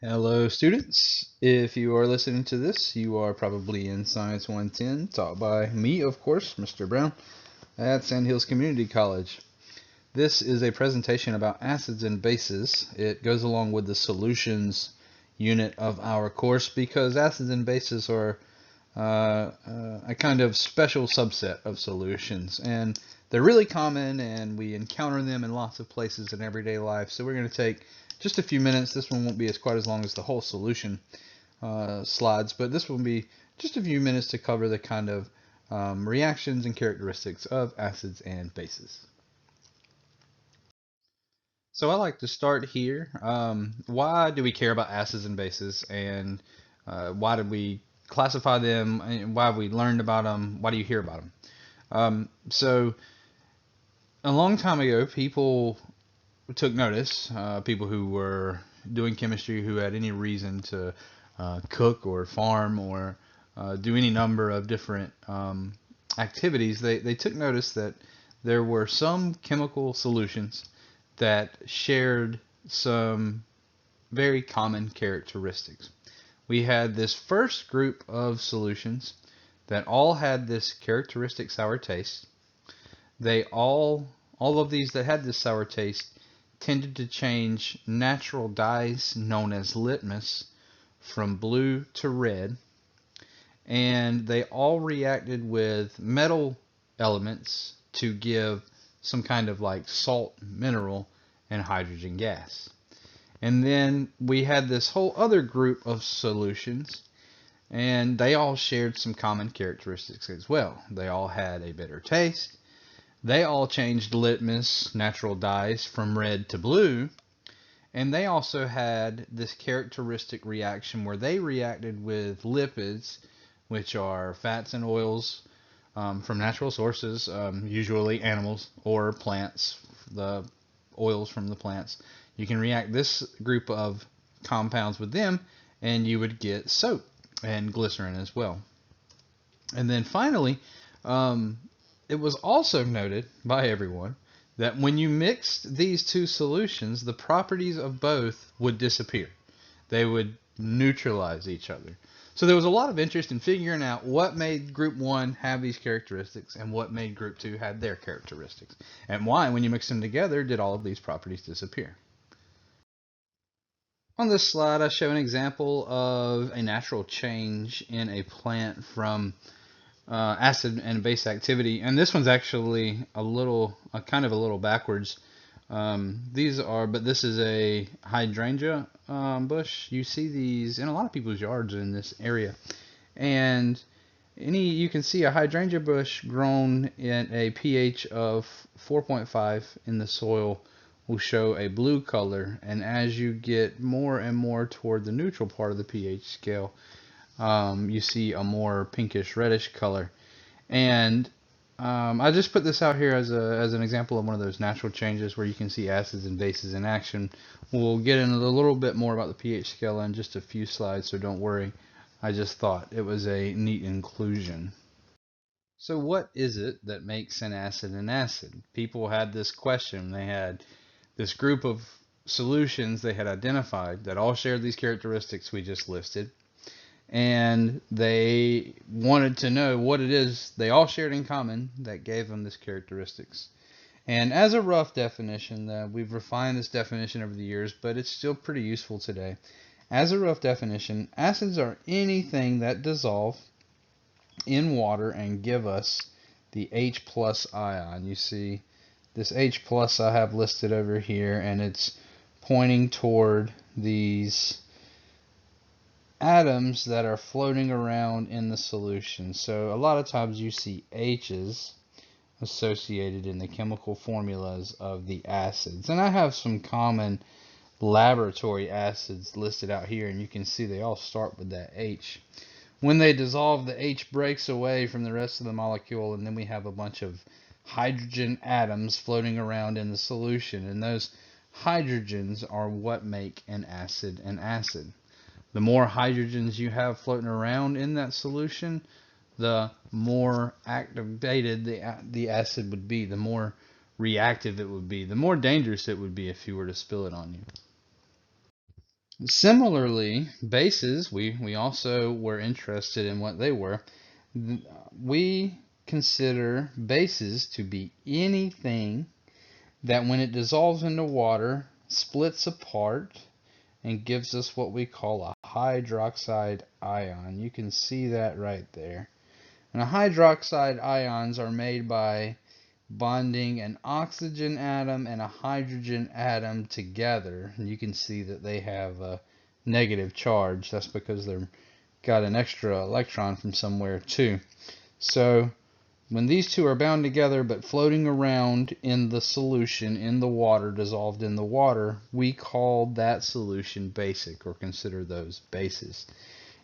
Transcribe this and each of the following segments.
Hello, students. If you are listening to this, you are probably in Science 110, taught by me, of course, Mr. Brown, at Sand Hills Community College. This is a presentation about acids and bases. It goes along with the solutions unit of our course because acids and bases are a kind of special subset of solutions, and they're really common, and we encounter them in lots of places in everyday life. So we're going to take just a few minutes. This one won't be quite as long as the whole solution slides, but this will be just a few minutes to cover the kind of reactions and characteristics of acids and bases. So I like to start here. Why do we care about acids and bases, and why did we classify them, and why have we learned about them? Why do you hear about them? So a long time ago, people took notice. People who were doing chemistry, who had any reason to cook or farm or do any number of different activities, they took notice that there were some chemical solutions that shared some very common characteristics. We had this first group of solutions that all had this characteristic sour taste. They all of these that had this sour taste tended to change natural dyes known as litmus from blue to red, and they all reacted with metal elements to give some kind of like salt mineral and hydrogen gas. And then we had this whole other group of solutions, and they all shared some common characteristics as well. They all had a bitter taste. They all changed litmus, natural dyes, from red to blue. And they also had this characteristic reaction where they reacted with lipids, which are fats and oils from natural sources, usually animals or plants, the oils from the plants. You can react this group of compounds with them, and you would get soap and glycerin as well. And then finally, um, it was also noted by everyone that when you mixed these two solutions, the properties of both would disappear. They would neutralize each other. So there was a lot of interest in figuring out what made group 1 have these characteristics and what made group 2 had their characteristics, and why, when you mix them together, did all of these properties disappear. On this slide, I show an example of a natural change in a plant from acid and base activity, and this one's actually a little, kind of a little backwards. But this is a hydrangea bush. You see these in a lot of people's yards in this area, and you can see a hydrangea bush grown in a pH of 4.5 in the soil will show a blue color, and as you get more and more toward the neutral part of the pH scale, you see a more pinkish reddish color. And I just put this out here as an example of one of those natural changes where you can see acids and bases in action. We'll get into a little bit more about the pH scale in just a few slides, so don't worry. I just thought it was a neat inclusion. So what is it that makes an acid an acid? People had this question. They had this group of solutions they had identified that all shared these characteristics we just listed, and they wanted to know what it is they all shared in common that gave them this characteristics. And as a rough definition, we've refined this definition over the years, but it's still pretty useful today. As a rough definition, acids are anything that dissolve in water and give us the H plus ion. You see this H plus I have listed over here, and it's pointing toward these atoms that are floating around in the solution. So a lot of times you see H's associated in the chemical formulas of the acids. And I have some common laboratory acids listed out here, and you can see they all start with that H. When they dissolve, the H breaks away from the rest of the molecule, and then we have a bunch of hydrogen atoms floating around in the solution, and those hydrogens are what make an acid an acid. The more hydrogens you have floating around in that solution, the more activated the acid would be, the more reactive it would be, the more dangerous it would be if you were to spill it on you. Similarly, bases, we also were interested in what they were. We consider bases to be anything that when it dissolves into water, splits apart and gives us what we call a hydroxide ion. You can see that right there. And hydroxide ions are made by bonding an oxygen atom and a hydrogen atom together. And you can see that they have a negative charge. That's because they've got an extra electron from somewhere too. So when these two are bound together but floating around in the solution, in the water, dissolved in the water, we call that solution basic, or consider those bases.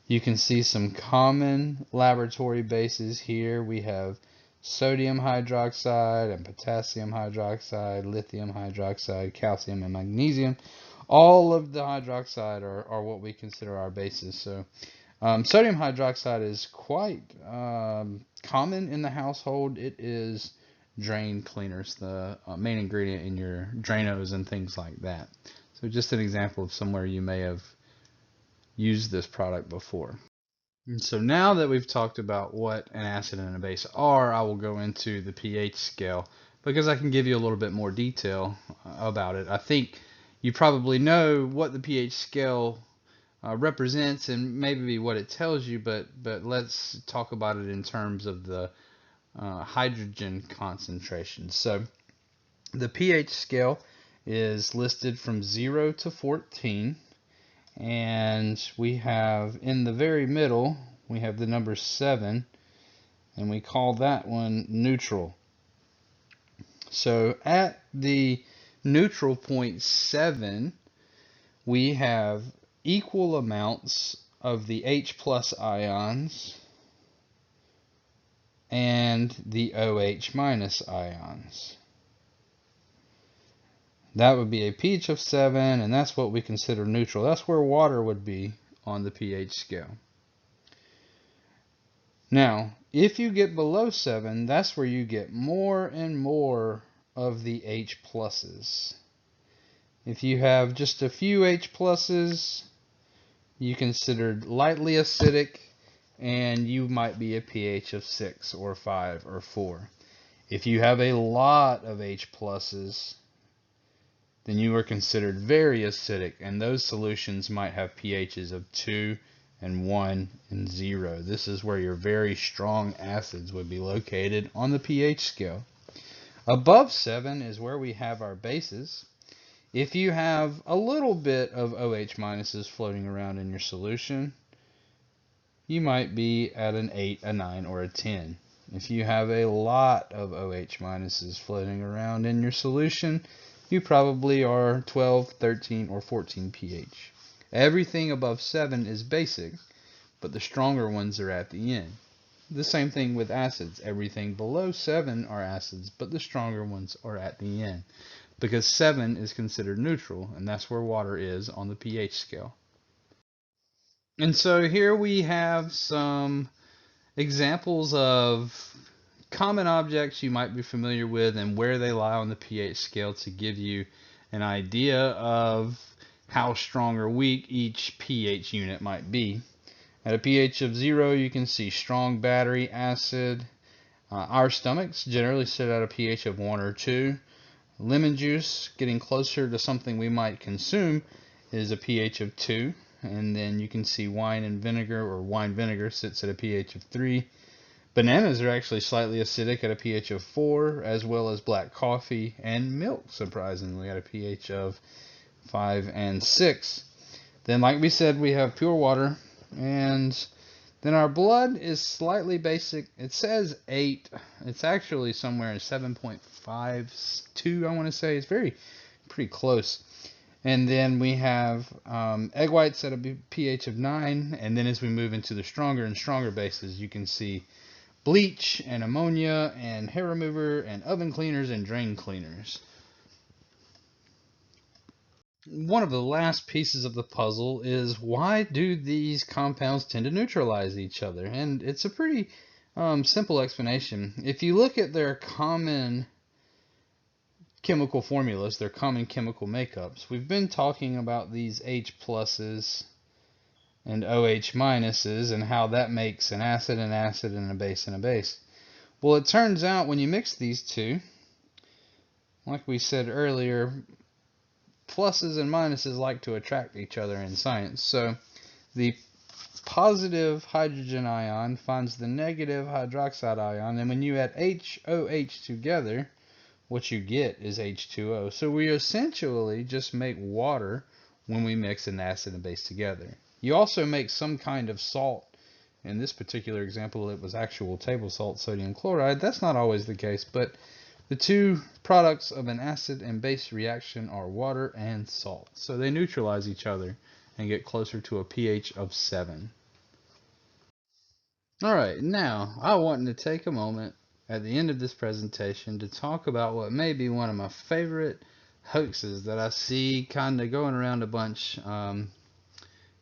You can see some common laboratory bases here. We have sodium hydroxide and potassium hydroxide, lithium hydroxide, calcium and magnesium. All of the hydroxide are what we consider our bases. So sodium hydroxide is quite common in the household. It is drain cleaners, the main ingredient in your Drano-S and things like that. So just an example of somewhere you may have used this product before. And so now that we've talked about what an acid and a base are, I will go into the pH scale because I can give you a little bit more detail about it. I think you probably know what the pH scale represents and maybe what it tells you, but let's talk about it in terms of the hydrogen concentration. So the pH scale is listed from 0 to 14, and we have in the very middle we have the number 7, and we call that one neutral. So at the neutral point 7, we have equal amounts of the H plus ions and the OH minus ions. That would be a pH of 7, and that's what we consider neutral. That's where water would be on the pH scale. Now, if you get below 7, that's where you get more and more of the H pluses. If you have just a few H pluses, you considered lightly acidic, and you might be a pH of 6 or 5 or 4. If you have a lot of H pluses, then you are considered very acidic, and those solutions might have pHs of 2 and 1 and 0. This is where your very strong acids would be located on the pH scale. Above 7 is where we have our bases. If you have a little bit of OH minuses floating around in your solution, you might be at an 8, a 9, or a 10. If you have a lot of OH minuses floating around in your solution, you probably are 12, 13, or 14 pH. Everything above 7 is basic, but the stronger ones are at the end. The same thing with acids. Everything below 7 are acids, but the stronger ones are at the end, because 7 is considered neutral, and that's where water is on the pH scale. And so here we have some examples of common objects you might be familiar with and where they lie on the pH scale to give you an idea of how strong or weak each pH unit might be. At a pH of 0, you can see strong battery acid. Our stomachs generally sit at a pH of 1 or 2. Lemon juice, getting closer to something we might consume, is a pH of 2. And then you can see wine and vinegar, or wine vinegar, sits at a pH of 3. Bananas are actually slightly acidic at a pH of 4, as well as black coffee and milk, surprisingly, at a pH of 5 and 6. Then, like we said, we have pure water, and then our blood is slightly basic. It says 8. It's actually somewhere in 7.52, I want to say. It's pretty close. And then we have egg whites at a pH of 9. And then as we move into the stronger and stronger bases, you can see bleach and ammonia and hair remover and oven cleaners and drain cleaners. One of the last pieces of the puzzle is, why do these compounds tend to neutralize each other? And it's a pretty simple explanation. If you look at their common chemical formulas, their common chemical makeups. We've been talking about these H pluses and OH minuses and how that makes an acid and a base and a base. Well, it turns out when you mix these two, like we said earlier, pluses and minuses like to attract each other in science. So the positive hydrogen ion finds the negative hydroxide ion, and when you add HOH together, what you get is H2O. So we essentially just make water when we mix an acid and base together. You also make some kind of salt. In this particular example, it was actual table salt, sodium chloride. That's not always the case, but the two products of an acid and base reaction are water and salt. So they neutralize each other and get closer to a pH of 7. Alright, now I want to take a moment at the end of this presentation to talk about what may be one of my favorite hoaxes that I see kind of going around a bunch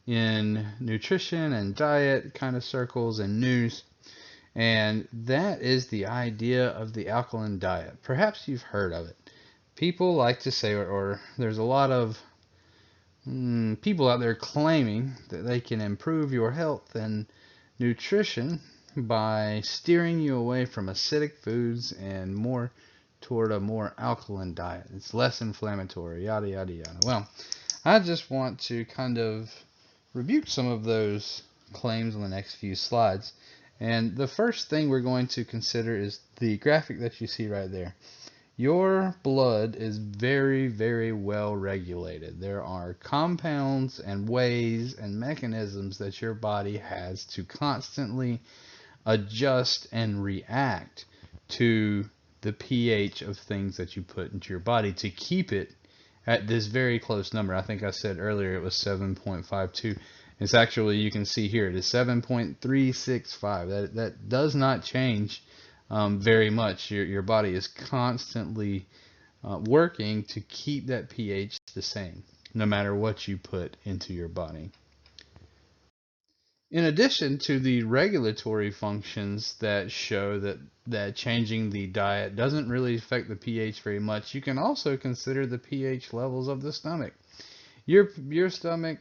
in nutrition and diet kind of circles and news. And that is the idea of the alkaline diet. Perhaps you've heard of it. People like to say, or there's a lot of people out there claiming that they can improve your health and nutrition by steering you away from acidic foods and more toward a more alkaline diet. It's less inflammatory, yada, yada, yada. Well, I just want to kind of rebuke some of those claims on the next few slides. And the first thing we're going to consider is the graphic that you see right there. Your blood is very, very well regulated. There are compounds and ways and mechanisms that your body has to constantly adjust and react to the pH of things that you put into your body to keep it at this very close number. I think I said earlier it was 7.52. It's actually, you can see here, it is 7.365. That does not change very much. Your body is constantly working to keep that pH the same, no matter what you put into your body. In addition to the regulatory functions that show that changing the diet doesn't really affect the pH very much, you can also consider the pH levels of the stomach. Your stomach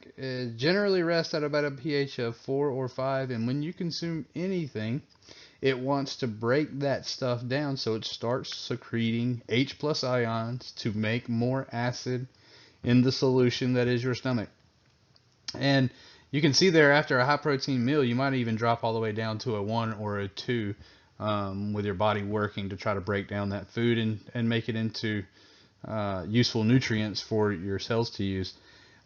generally rests at about a pH of 4 or 5, and when you consume anything, it wants to break that stuff down, so it starts secreting H plus ions to make more acid in the solution that is your stomach. And you can see there, after a high protein meal, you might even drop all the way down to a 1 or a 2 with your body working to try to break down that food and make it into useful nutrients for your cells to use.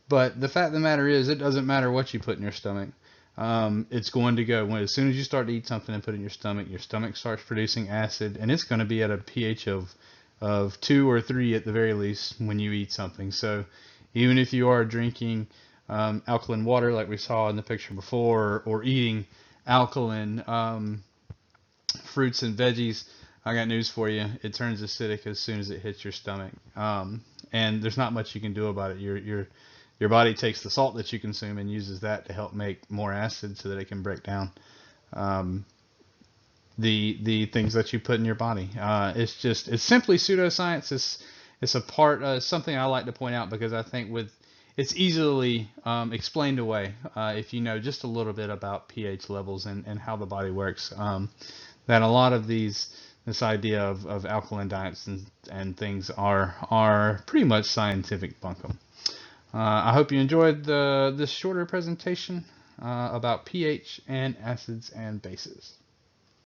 But the fact of the matter is, it doesn't matter what you put in your stomach. It's going to go. As soon as you start to eat something and put it in your stomach starts producing acid, and it's going to be at a pH of 2 or 3 at the very least when you eat something. So even if you are drinking alkaline water like we saw in the picture before, or eating alkaline fruits and veggies, I got news for you. It turns acidic as soon as it hits your stomach. And there's not much you can do about it. Your body takes the salt that you consume and uses that to help make more acid so that it can break down the things that you put in your body. It's simply pseudoscience. It's a part, something I like to point out because I think it's easily explained away if you know just a little bit about pH levels and how the body works. That a lot of this idea of alkaline diets and things are pretty much scientific bunkum. I hope you enjoyed this shorter presentation about pH and acids and bases.